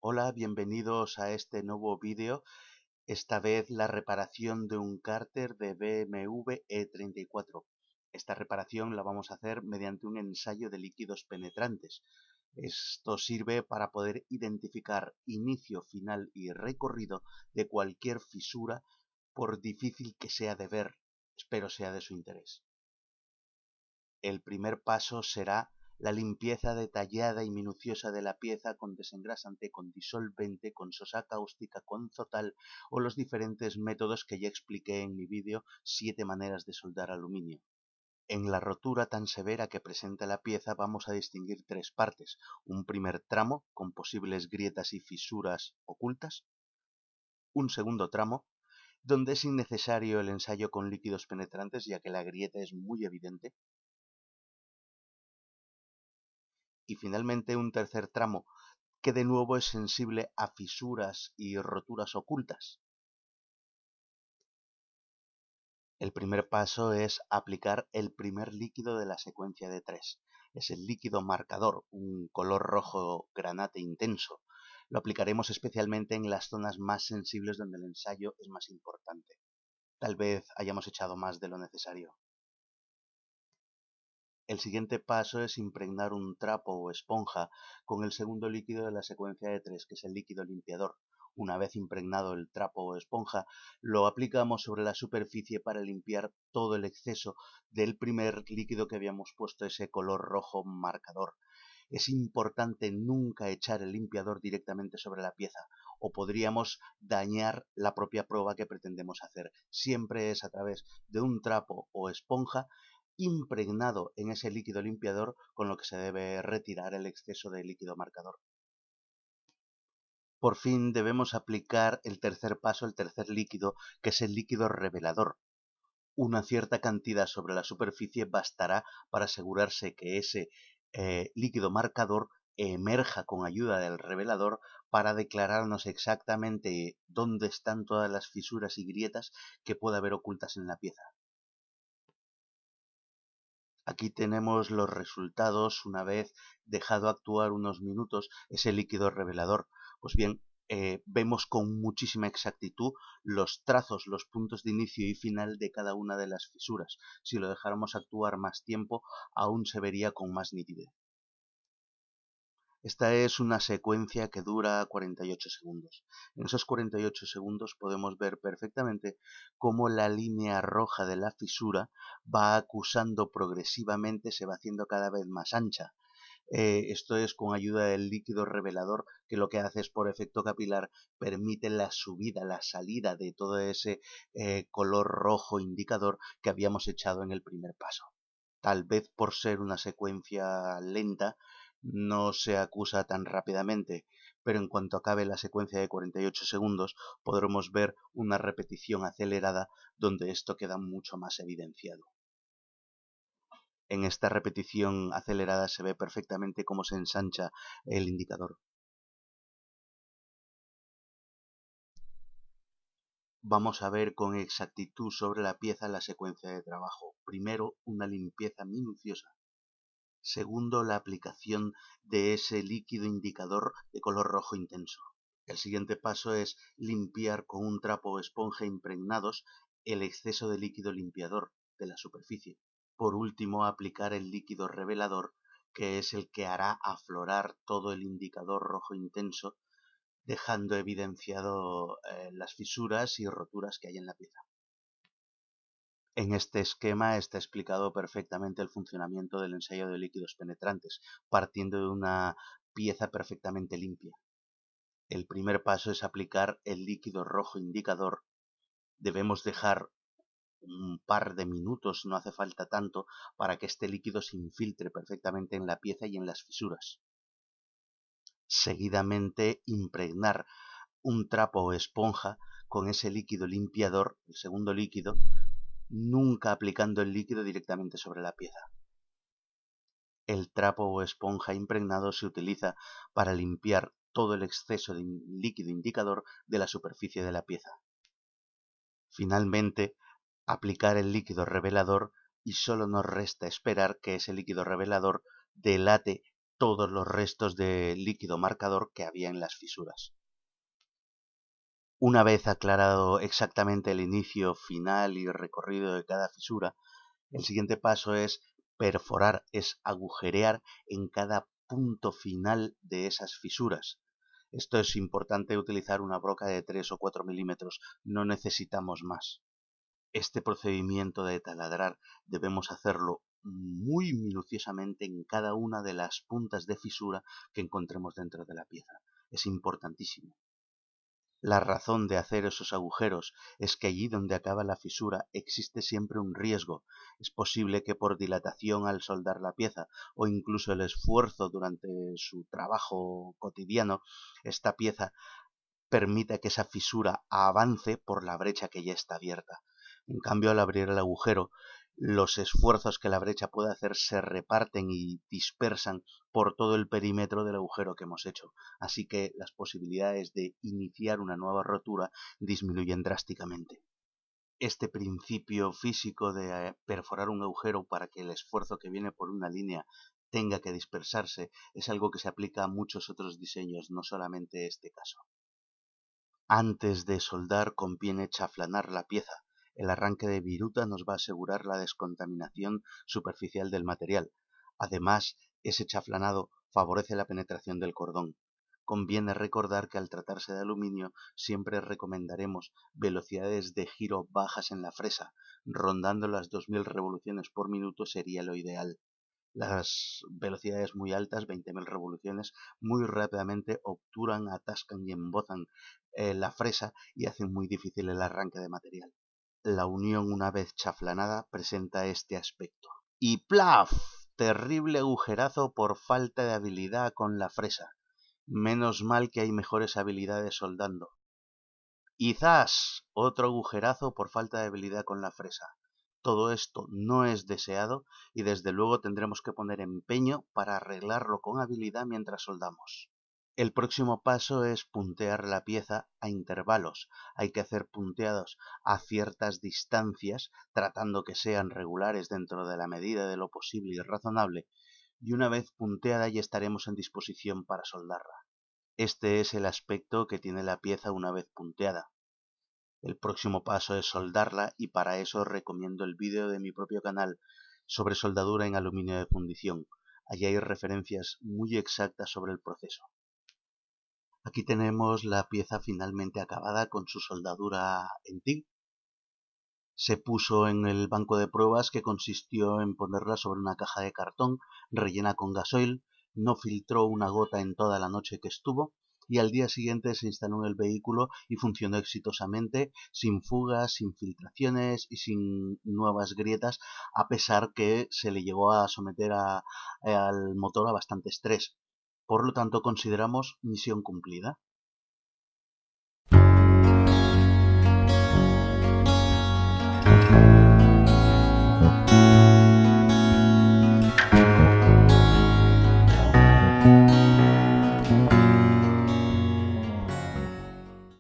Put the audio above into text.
Hola, bienvenidos a este nuevo vídeo, esta vez la reparación de un cárter de BMW E34. Esta reparación la vamos a hacer mediante un ensayo de líquidos penetrantes. Esto sirve para poder identificar inicio, final y recorrido de cualquier fisura, por difícil que sea de ver. Espero sea de su interés. El primer paso será la limpieza detallada y minuciosa de la pieza con desengrasante, con disolvente, con sosa cáustica, con zotal o los diferentes métodos que ya expliqué en mi vídeo 7 maneras de soldar aluminio. En la rotura tan severa que presenta la pieza vamos a distinguir 3 partes: un primer tramo con posibles grietas y fisuras ocultas, un segundo tramo donde es innecesario el ensayo con líquidos penetrantes ya que la grieta es muy evidente, y finalmente un tercer tramo que de nuevo es sensible a fisuras y roturas ocultas. El primer paso es aplicar el primer líquido de la secuencia de 3. Es el líquido marcador, un color rojo granate intenso. Lo aplicaremos especialmente en las zonas más sensibles donde el ensayo es más importante. Tal vez hayamos echado más de lo necesario. El siguiente paso es impregnar un trapo o esponja con el segundo líquido de la secuencia de 3, que es el líquido limpiador. Una vez impregnado el trapo o esponja, lo aplicamos sobre la superficie para limpiar todo el exceso del primer líquido que habíamos puesto, ese color rojo marcador. Es importante nunca echar el limpiador directamente sobre la pieza, o podríamos dañar la propia prueba que pretendemos hacer. Siempre es a través de un trapo o esponja impregnado en ese líquido limpiador con lo que se debe retirar el exceso de líquido marcador. Por fin debemos aplicar el tercer paso, el tercer líquido, que es el líquido revelador. Una cierta cantidad sobre la superficie bastará para asegurarse que ese líquido marcador emerja con ayuda del revelador para declararnos exactamente dónde están todas las fisuras y grietas que pueda haber ocultas en la pieza. Aquí tenemos los resultados una vez dejado actuar unos minutos ese líquido revelador. Pues bien, vemos con muchísima exactitud los trazos, los puntos de inicio y final de cada una de las fisuras. Si lo dejáramos actuar más tiempo, aún se vería con más nitidez. Esta es una secuencia que dura 48 segundos. En esos 48 segundos podemos ver perfectamente cómo la línea roja de la fisura va acusando progresivamente, se va haciendo cada vez más ancha. Esto es con ayuda del líquido revelador, que lo que hace es, por efecto capilar, permite la subida, la salida de todo ese color rojo indicador que habíamos echado en el primer paso. Tal vez por ser una secuencia lenta no se acusa tan rápidamente, pero en cuanto acabe la secuencia de 48 segundos podremos ver una repetición acelerada donde esto queda mucho más evidenciado. En esta repetición acelerada se ve perfectamente cómo se ensancha el indicador. Vamos a ver con exactitud sobre la pieza la secuencia de trabajo. Primero, una limpieza minuciosa. Segundo, la aplicación de ese líquido indicador de color rojo intenso. El siguiente paso es limpiar con un trapo o esponja impregnados el exceso de líquido limpiador de la superficie. Por último, aplicar el líquido revelador, que es el que hará aflorar todo el indicador rojo intenso, dejando evidenciado las fisuras y roturas que hay en la pieza. En este esquema está explicado perfectamente el funcionamiento del ensayo de líquidos penetrantes, partiendo de una pieza perfectamente limpia. El primer paso es aplicar el líquido rojo indicador. Debemos dejar un par de minutos, no hace falta tanto, para que este líquido se infiltre perfectamente en la pieza y en las fisuras. Seguidamente, impregnar un trapo o esponja con ese líquido limpiador, el segundo líquido, nunca aplicando el líquido directamente sobre la pieza. El trapo o esponja impregnado se utiliza para limpiar todo el exceso de líquido indicador de la superficie de la pieza. Finalmente, aplicar el líquido revelador, y solo nos resta esperar que ese líquido revelador delate todos los restos de líquido marcador que había en las fisuras. Una vez aclarado exactamente el inicio, final y recorrido de cada fisura, el siguiente paso es perforar, es agujerear en cada punto final de esas fisuras. Esto es importante utilizar una broca de 3 o 4 milímetros, no necesitamos más. Este procedimiento de taladrar debemos hacerlo muy minuciosamente en cada una de las puntas de fisura que encontremos dentro de la pieza. Es importantísimo. La razón de hacer esos agujeros es que allí donde acaba la fisura existe siempre un riesgo. Es posible que por dilatación al soldar la pieza o incluso el esfuerzo durante su trabajo cotidiano, esta pieza permita que esa fisura avance por la brecha que ya está abierta. En cambio, al abrir el agujero, los esfuerzos que la brecha puede hacer se reparten y dispersan por todo el perímetro del agujero que hemos hecho. Así que las posibilidades de iniciar una nueva rotura disminuyen drásticamente. Este principio físico de perforar un agujero para que el esfuerzo que viene por una línea tenga que dispersarse es algo que se aplica a muchos otros diseños, no solamente este caso. Antes de soldar conviene chaflanar la pieza. El arranque de viruta nos va a asegurar la descontaminación superficial del material. Además, ese chaflanado favorece la penetración del cordón. Conviene recordar que al tratarse de aluminio siempre recomendaremos velocidades de giro bajas en la fresa, rondando las 2000 revoluciones por minuto sería lo ideal. Las velocidades muy altas, 20.000 revoluciones, muy rápidamente obturan, atascan y embozan la fresa y hacen muy difícil el arranque de material. La unión una vez chaflanada presenta este aspecto. Y ¡plaf! Terrible agujerazo por falta de habilidad con la fresa. Menos mal que hay mejores habilidades soldando. Y ¡zas! Otro agujerazo por falta de habilidad con la fresa. Todo esto no es deseado y desde luego tendremos que poner empeño para arreglarlo con habilidad mientras soldamos. El próximo paso es puntear la pieza a intervalos. Hay que hacer punteados a ciertas distancias, tratando que sean regulares dentro de la medida de lo posible y razonable, y una vez punteada ya estaremos en disposición para soldarla. Este es el aspecto que tiene la pieza una vez punteada. El próximo paso es soldarla y para eso recomiendo el vídeo de mi propio canal sobre soldadura en aluminio de fundición. Allí hay referencias muy exactas sobre el proceso. Aquí tenemos la pieza finalmente acabada con su soldadura en TIG. Se puso en el banco de pruebas que consistió en ponerla sobre una caja de cartón rellena con gasoil, no filtró una gota en toda la noche que estuvo y al día siguiente se instaló en el vehículo y funcionó exitosamente, sin fugas, sin filtraciones y sin nuevas grietas, a pesar que se le llegó a someter al motor a bastante estrés. Por lo tanto, consideramos misión cumplida.